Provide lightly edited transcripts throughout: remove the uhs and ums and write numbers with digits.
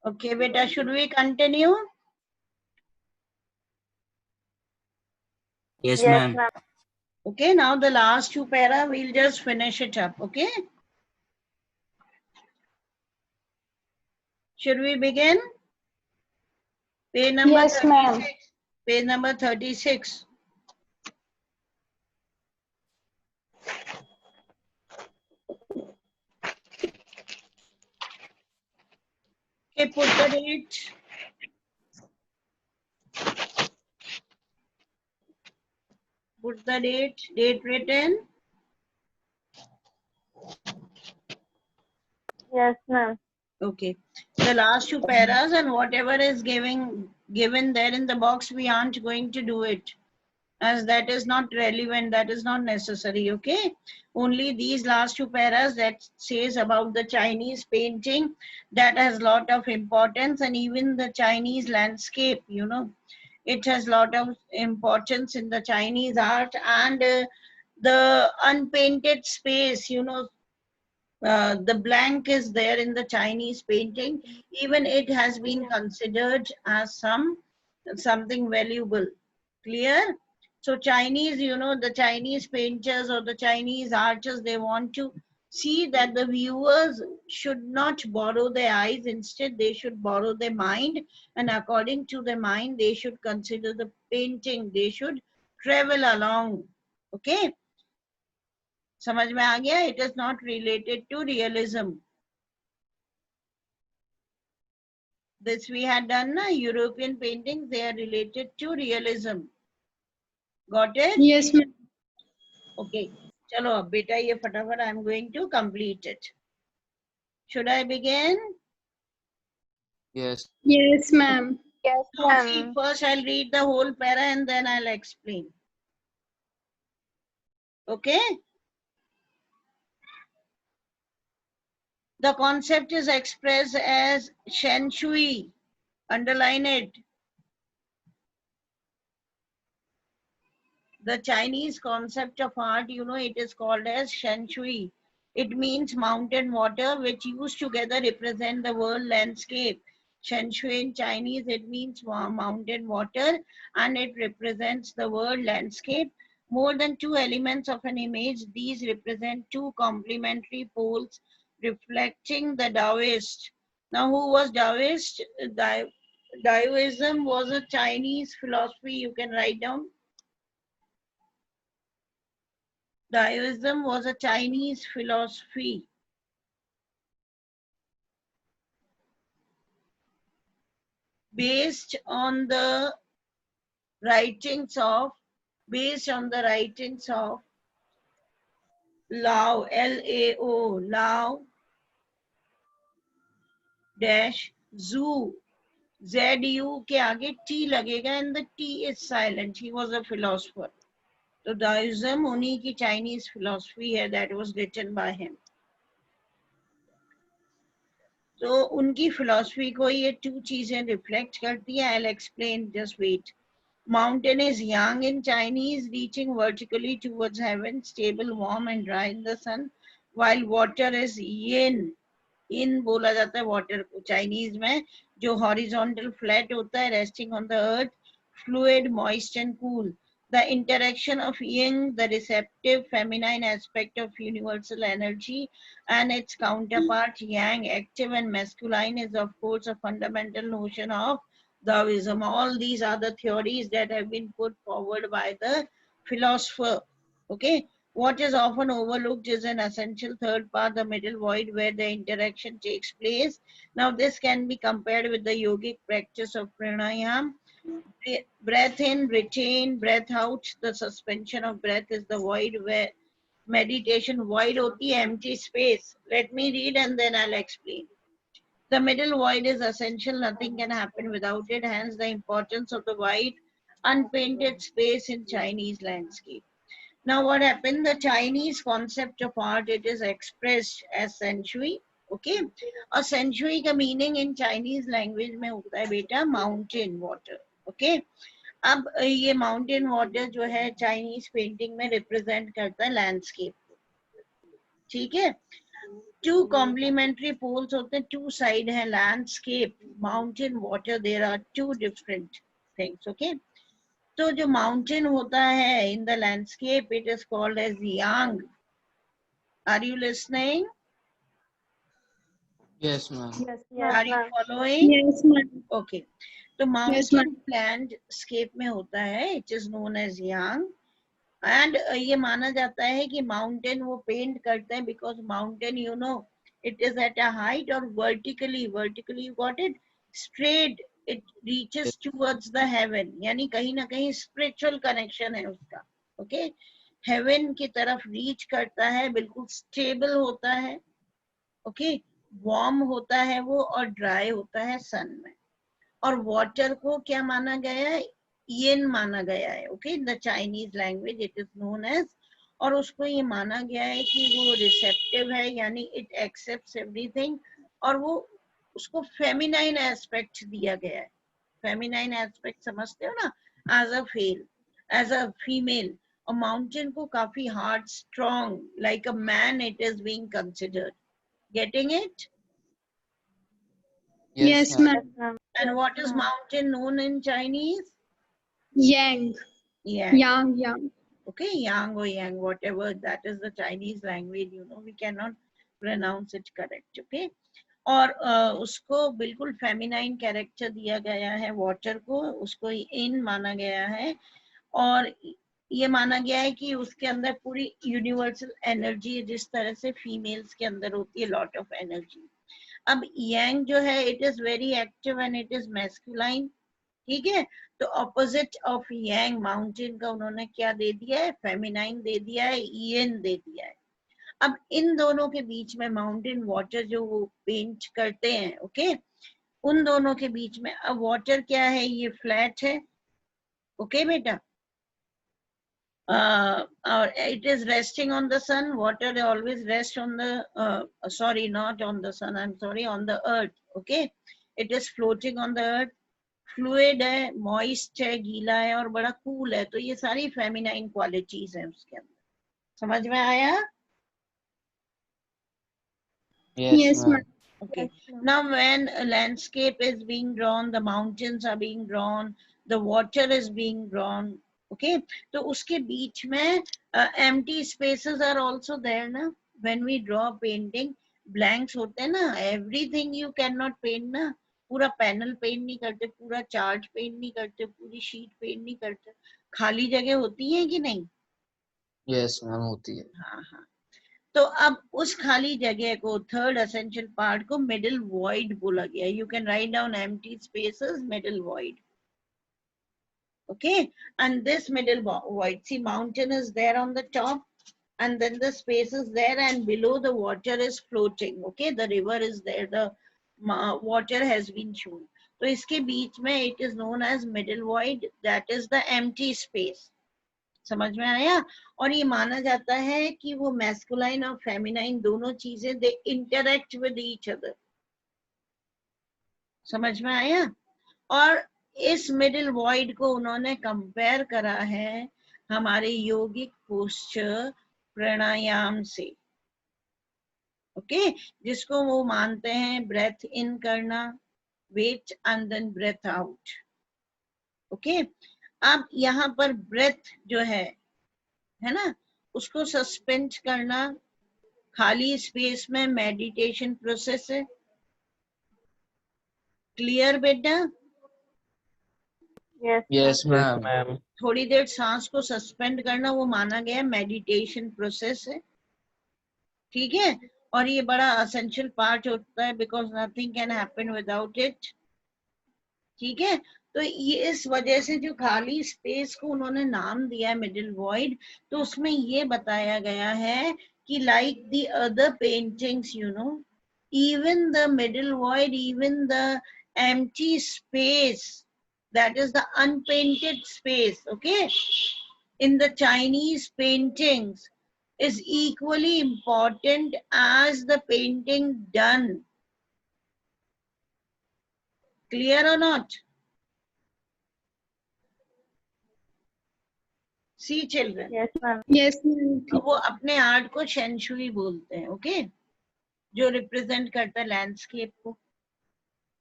Okay, beta, should we continue? Yes, Yes, ma'am. ma'am. Okay, now the last two para, we'll just finish it up, okay? Should we begin? Page number Yes, ma'am. 36. Page number 36. Okay, put the date. Put the date written. Yes, ma'am. Okay. The last two paras and whatever is given there in the box, we aren't going to do it, as that is not relevant, that is not necessary, okay? Only these last two paras that says about the Chinese painting, that has lot of importance, and even the Chinese landscape, you know, it has lot of importance in the Chinese art, and the unpainted space, you know, the blank is there in the Chinese painting, even it has been considered as something valuable. Clear? So Chinese, you know, the Chinese painters or the Chinese artists, they want to see that the viewers should not borrow their eyes, instead they should borrow their mind, and according to their mind they should consider the painting, they should travel along. Okay, समझ में आ गया? It is not related to realism. This we had done na, European paintings, they are related to realism. Got it? Yes, ma'am. Okay. Chalo, ab beta ye fatafat I am going to complete it. Should I begin? Yes. Yes, ma'am. Yes, No, see, ma'am. first I'll read the whole para and then I'll explain. Okay? The concept is expressed as Shen Shui. Underline it. The Chinese concept of art, you know, it is called as Shen Shui. It means mountain water, which used together represent the world landscape. Shen Shui in Chinese, it means mountain water, and it represents the world landscape. More than two elements of an image, these represent two complementary poles reflecting the Taoist. Now, who was Taoist? Taoism was a Chinese philosophy, you can write down. Taoism was a Chinese philosophy. Based on the writings of Lao, L-A-O, Lao dash Zhu, Z-U के आगे T लगेगा and the T is silent. He was a philosopher. So Taoism उन्हीं की Chinese philosophy है that was written by him. तो उनकी philosophy को ये two चीजें reflect करती है. I'll explain, just wait. Mountain is yang in Chinese, reaching vertically towards heaven, stable, warm and dry in the sun, while water is yin. yin बोला जाता है water को Chinese में, जो horizontal flat होता है, resting on the earth, fluid, moist and cool. The interaction of yin, the receptive feminine aspect of universal energy, and its counterpart yang, active and masculine, is of course a fundamental notion of Taoism. All these are the theories that have been put forward by the philosopher. Okay. What is often overlooked is an essential third part, the middle void, where the interaction takes place. Now, this can be compared with the yogic practice of pranayama. Breath in, retain, breath out. The suspension of breath is the void, where meditation void hoti hai, empty space. Let me read and then I'll explain. The middle void is essential. Nothing can happen without it. Hence, the importance of the wide, unpainted space in Chinese landscape. Now, what happened? The Chinese concept of art, it is expressed as Shen Shui. Okay, a Shen Shui का meaning in Chinese language में होता है बेटा mountain water. Okay, अब ये mountain water जो है Chinese painting में represent करता है landscape. ठीक है? टू कॉम्प्लीमेंट्री पोल्स होते हैं, टू साइड है, landscape, mountain, water, there are two different things. Okay, तो जो माउंटेन होता है in the landscape, it is called as yang. Are you listening? Yes, ma'am. Yes, ma'am. Are you following? Yes, ma'am. Okay, तो mountain landscape में होता है, it is known as yang. And ये माना जाता है कि माउंटेन वो पेंट करते हैं because mountain, you know, it is at a height और vertically you got it, straight it reaches towards the heaven, यानी कहीं ना कहीं स्पिरिचुअल कनेक्शन है उसका. ओके, हेवन की तरफ रीच करता है, बिल्कुल स्टेबल होता है. ओके, वार्म होता है वो और ड्राई होता है सन में. और वाटर को क्या माना गया है? येन माना गया है. Okay, in the Chinese language it is known as. और उसको ये माना गया है कि वो रिसेप्टिव है, यानी इट एक्सेप्ट्स एवरीथिंग. और वो उसको फेमिनाइन एस्पेक्ट दिया गया है. फेमिनाइन एस्पेक्ट समझते हो ना, एज अ फीमेल. और माउंटेन को काफी hard, strong, like a man it is being considered. Getting it? Yes, ma'am. ma'am. Yes, ma'am. And what is mountain known in Chinese? Yang. Yang. Yang. Okay, yang or yang, whatever, that is the Chinese language, you know, we cannot pronounce it correct. Okay, और उसको बिल्कुल feminine character दिया गया है water को, उसको इन माना गया है. और ये माना गया है कि उसके अंदर पूरी यूनिवर्सल एनर्जी है, जिस तरह से फीमेल्स के अंदर होती है लॉट ऑफ एनर्जी. अब yang जो है, it is very active and it is masculine. ठीक है, तो ऑपोजिट ऑफ yang माउंटेन का उन्होंने क्या दे दिया है? फेमिनाइन दे दिया है, yin दे दिया है. अब इन दोनों के बीच में माउंटेन वाटर जो वो पेंट करते हैं, ओके, उन दोनों के बीच में, अब वाटर क्या है? ये फ्लैट है. ओके बेटा, it is resting on the sun. Water always rests on the sorry, not on the sun, I'm sorry, on the earth. Okay, it is floating on the earth. Fluid है, moist है, गीला है और बड़ा cool है. तो ये सारी फेमिनाइन क्वालिटीज हैं उसके अंदर. समझ में आया? Yes, ma'am. Okay. Yes, ma'am. Now when a landscape is being drawn, the mountains are being drawn, the water is being drawn. Okay, तो उसके बीच में empty spaces are also there ना. When we draw painting, blanks होते हैं ना. Everything you cannot paint ना. पूरा panel paint नहीं करते, पूरा चार्ट पेंट नहीं करते, पूरी शीट पेंट नहीं करते. खाली जगह होती है कि नहीं? Yes, ma'am, होती है. हाँ हाँ. तो अब उस खाली जगह को, थर्ड एसेंशियल पार्ट को मिडिल वॉइड बोला गया. You can write down empty spaces, middle void. Okay, and this middle void, see, mountain is there on the top, and then the space is there, and below the water is floating. Okay, the river is there, the water has been shown. So iske beech mein it is known as middle void, that is the empty space. समझ में आया? और ये माना जाता है कि वो मैस्कुलाइन और फेमिनाइन दोनों चीजें they interact with each other. समझ में आया? और इस मिडिल वॉइड को उन्होंने कंपेयर करा है हमारे योगिक पोस्चर प्राणायाम से. ओके, जिसको वो मानते हैं ब्रेथ इन करना, wait and then breathe out. Okay, अब यहाँ पर ब्रेथ जो है ना, उसको सस्पेंड करना खाली स्पेस में मेडिटेशन प्रोसेस है. क्लियर बेटा? Yes, Yes, ma'am. ma'am. थोड़ी देर सांस को सस्पेंड करना वो माना गया मेडिटेशन प्रोसेस है. ठीक है, और ये बड़ा असेंशियल पार्ट होता है because nothing can happen without it. ठीक है, तो ये इस वजह से जो खाली स्पेस को उन्होंने नाम दिया है मिडिल वॉइड, तो उसमें ये बताया गया है कि like the other paintings, you know, even the middle void, even the empty space, that is the unpainted space, okay, in the Chinese paintings is equally important as the painting done. Clear or not? See children, Yes, ma'am. Yes, ma'am. वो अपने art को शेंशुई बोलते हैं. Okay, जो represent करता है landscape को,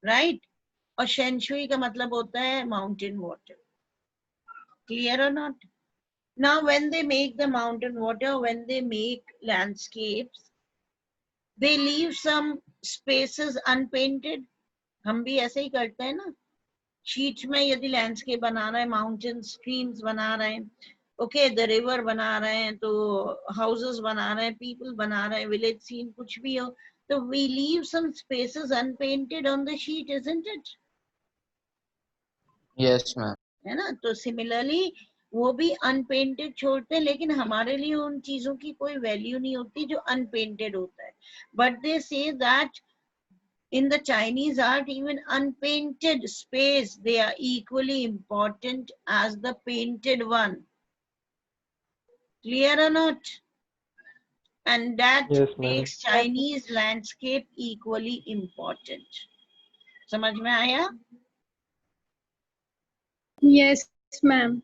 right? और शेंशुई का मतलब होता है माउंटेन वाटर. क्लियर और not? Now when they make the mountain water, when they make landscapes, they leave some spaces unpainted. हम भी ऐसे ही करते हैं ना, शीट में यदि लैंडस्केप बना रहे हैं, माउंटेन स्ट्रीम्स बना रहे हैं, ओके, द रिवर बना रहे हैं, तो हाउसेस बना रहे हैं, पीपल बना रहे हैं, विलेज सीन कुछ भी हो, तो we leave some spaces unpainted on the sheet, isn't it? Yes, ma'am. है ना? तो सिमिलरली वो भी अनपेंटेड छोड़ते हैं, लेकिन हमारे लिए उन चीजों की कोई वैल्यू नहीं होती जो अनपेंटेड होता है. But they say that in the Chinese art, even unpainted space, they are equally important as the painted one. Clear or not? And that Yes, ma'am. makes Chinese landscape equally important. समझ में आया? Yes, ma'am.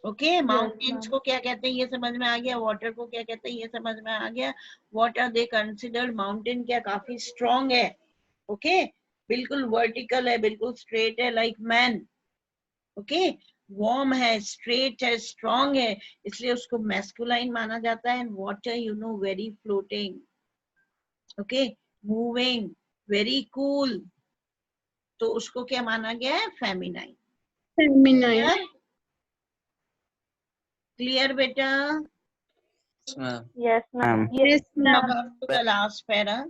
Okay, mountains को क्या कहते हैं ये समझ में आ गया, वाटर को क्या कहते हैं ये समझ में आ गया. What are they considered? Mountain क्या काफी स्ट्रॉन्ग है, ओके, बिल्कुल वर्टिकल है, बिल्कुल स्ट्रेट है, लाइक मैन, ओके, वार्म है, स्ट्रेट है, स्ट्रॉन्ग है, इसलिए उसको मैस्कुलाइन माना जाता है. And water, you know, very floating, okay, moving, very cool, तो उसको क्या माना गया है? फेमिनाइन. Feminine. क्लियर बेटा? Yes, ma'am. Yes, ma'am. Yes, Now ma'am. up to the last para.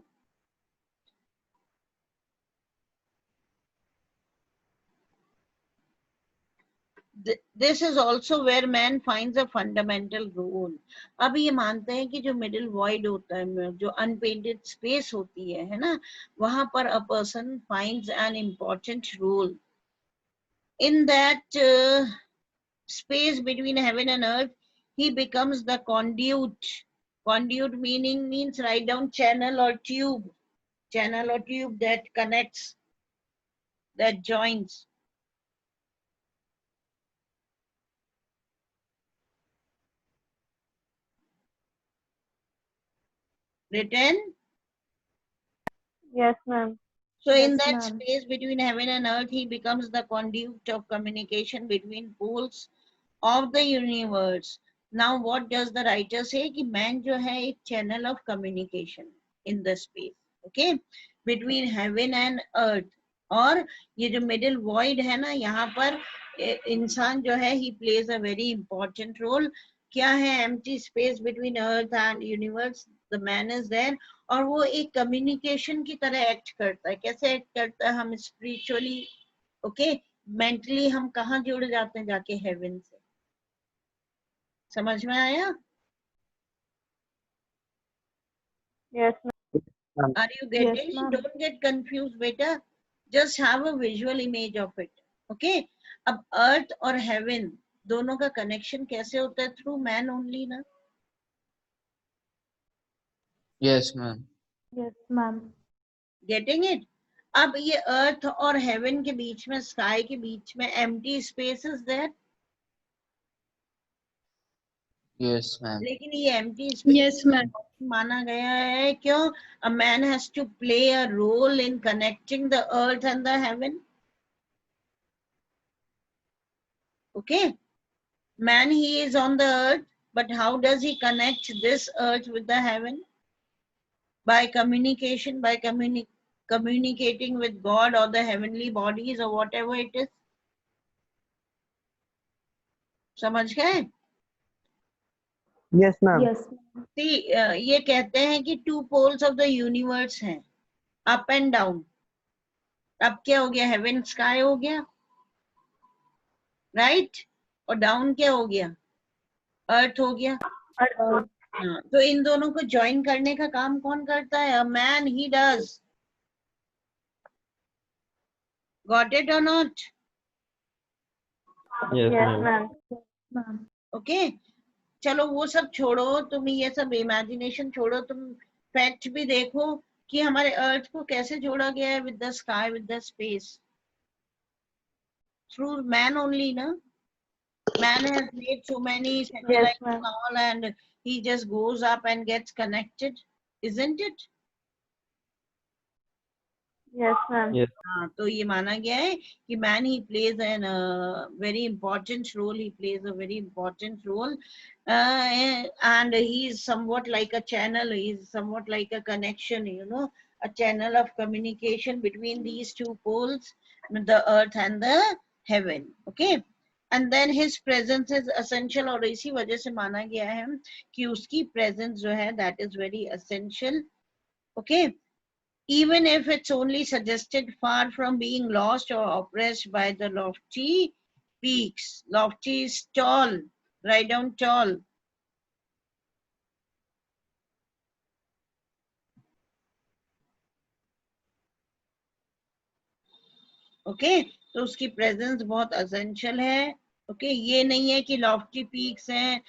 This is also where man finds a fundamental role. अब ये मानते हैं कि जो middle void होता है, जो unpainted space होती है ना, वहां पर a person finds an important role. In that space between heaven and earth, he becomes the conduit. Conduit means write down channel or tube. Channel or tube that connects, that joins. Written? Yes, ma'am. So in Yes, that ma'am. space between heaven and earth, he becomes the conduit of communication between poles of the universe. Now what does the writer say? कि man जो है एक channel of communication in the space, okay, between heaven and earth. और ये जो middle void है ना, यहाँ पर इंसान जो है he plays a very important role. क्या है? empty space between earth and universe, the man is there. और वो एक कम्युनिकेशन की तरह एक्ट करता है. कैसे एक्ट करता है? हम स्पिरिचुअली, ओके, मेंटली हम कहाँ जुड़ जाते हैं? जाके हेवन से. समझ में आया? Yes, ma'am. Are you Yes, getting? ma'am. Don't get confused, beta. Just have a visual image of it. Okay. अब अर्थ और हेवन दोनों का कनेक्शन कैसे होता है? थ्रू मैन ओनली ना. Yes, ma'am. Yes, ma'am. Getting it? अब ये अर्थ और हेवन के बीच में, स्काई के बीच में empty space is there. Yes, ma'am. लेकिन ये एम्प्टी स्पेस Yes, ma'am. माना गया है क्यों? A man has to play a role in connecting the earth and the heaven. Okay, man, he is on the earth, but how does he connect this earth with the heaven? By communication, by communicating with God or the heavenly bodies or whatever it is. समझ गए? Yes, ma'am. Yes, ma'am. See, ये कहते हैं कि two poles of the universe हैं, up and down. अब क्या हो गया? हेवन स्काई हो गया, राइट? और डाउन क्या हो गया? अर्थ हो गया. हाँ, तो इन दोनों को ज्वाइन करने का काम कौन करता है? Man, he does. Got it और not? Yes, Yes, ma'am. ma'am. Yes, ma'am. Okay, चलो वो सब छोड़ो, तुम ये सब इमेजिनेशन छोड़ो, तुम फैक्ट भी देखो कि हमारे अर्थ को कैसे जोड़ा गया है with the sky, with the space. Through man only ना. Man has made so many satellites and all, and he just goes up and gets connected, isn't it? Yes, ma'am. Yes. हाँ, तो ये माना गया है कि man he plays an very important role. He plays a very important role, and he is somewhat like a channel. He is somewhat like a connection. You know, a channel of communication between these two poles, the earth and the heaven. Okay. And then his presence is essential, और इसी वजह से माना गया है कि उसकी presence जो है that is very essential. Okay. Even if it's only suggested, far from being lost or oppressed by the lofty peaks. Lofty is tall. Write down tall. Okay, तो उसकी presence बहुत essential है. Okay, ये नहीं है कि lofty peaks हैं,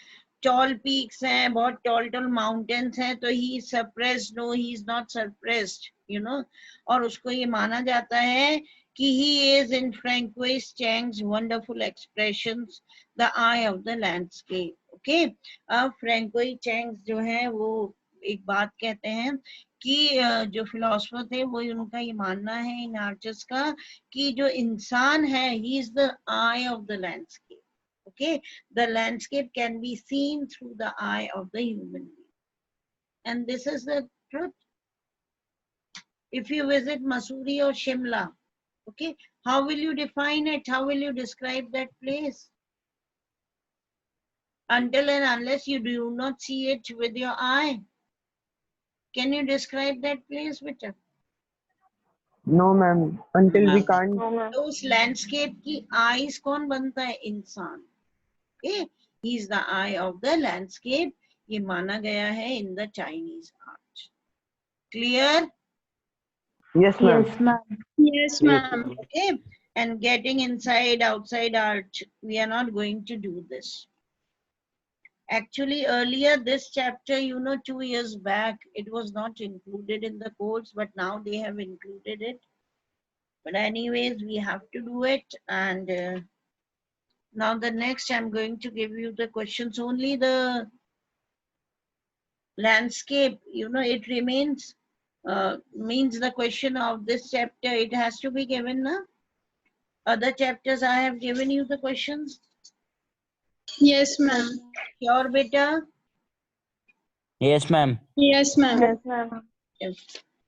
tall peaks हैं, बहुत tall mountains हैं, तो he is suppressed. No, he is not suppressed. You know, और उसको ये माना जाता है कि he is in Francois Chang's wonderful expressions, the eye of the landscape. Okay, अब Francois Chang जो है वो एक बात कहते हैं कि जो फिलोसफर थे वो उनका ये मानना है इन आर्टिस्ट का कि जो इंसान है he is the eye of the landscape. Okay, the landscape can be seen through the eye of the human being, and this is the truth. If you visit Mussoorie or Shimla, okay, how will you define it? How will you describe that place? Until and unless you do not see it with your eye. Can you describe that place, Vita? No, ma'am. Until we can't. No, ma'am. तो उस landscape की eyes कौन बनता है? इंसान. Okay, he is the eye of the landscape. ये माना गया है in the Chinese art. Clear? Yes, ma'am. Yes, ma'am. Yes, ma'am. Okay, and getting inside outside art, we are not going to do this. Actually, earlier this chapter, you know, 2 years back, it was not included in the course, but now they have included it. But anyways, we have to do it. And now the next, I'm going to give you the questions. Only the landscape, you know, it remains, means the question of this chapter, it has to be given. Na? Other chapters, I have given you the questions. Yes, ma'am. Your beta. Yes, ma'am. Yes, ma'am. Yes, ma'am. Yes.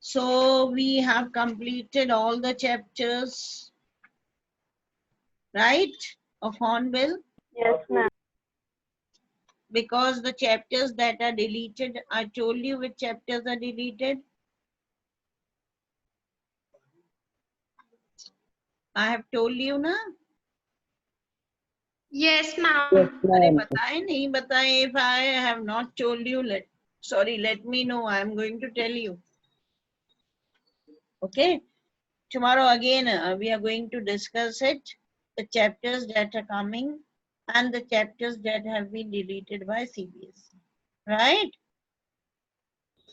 So we have completed all the chapters, right, of Hornbill, Yes, ma'am. because the chapters that are deleted, I told you which chapters are deleted. I have told you, na? Yes, ma'am. Yes, अरे ma'am. बताए नहीं बताए. If I have not told you, let me know. I am going to tell you. Okay. Tomorrow again, we are going to discuss it, the chapters that are coming and the chapters that have been deleted by CBS. Right?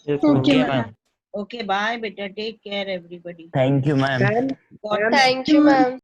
Yes, ma'am. Okay, Okay, ma'am. ma'am. Okay, bye, beta. Take care, everybody. Thank you, ma'am. Ma'am, God ma'am. bless. Thank you, ma'am.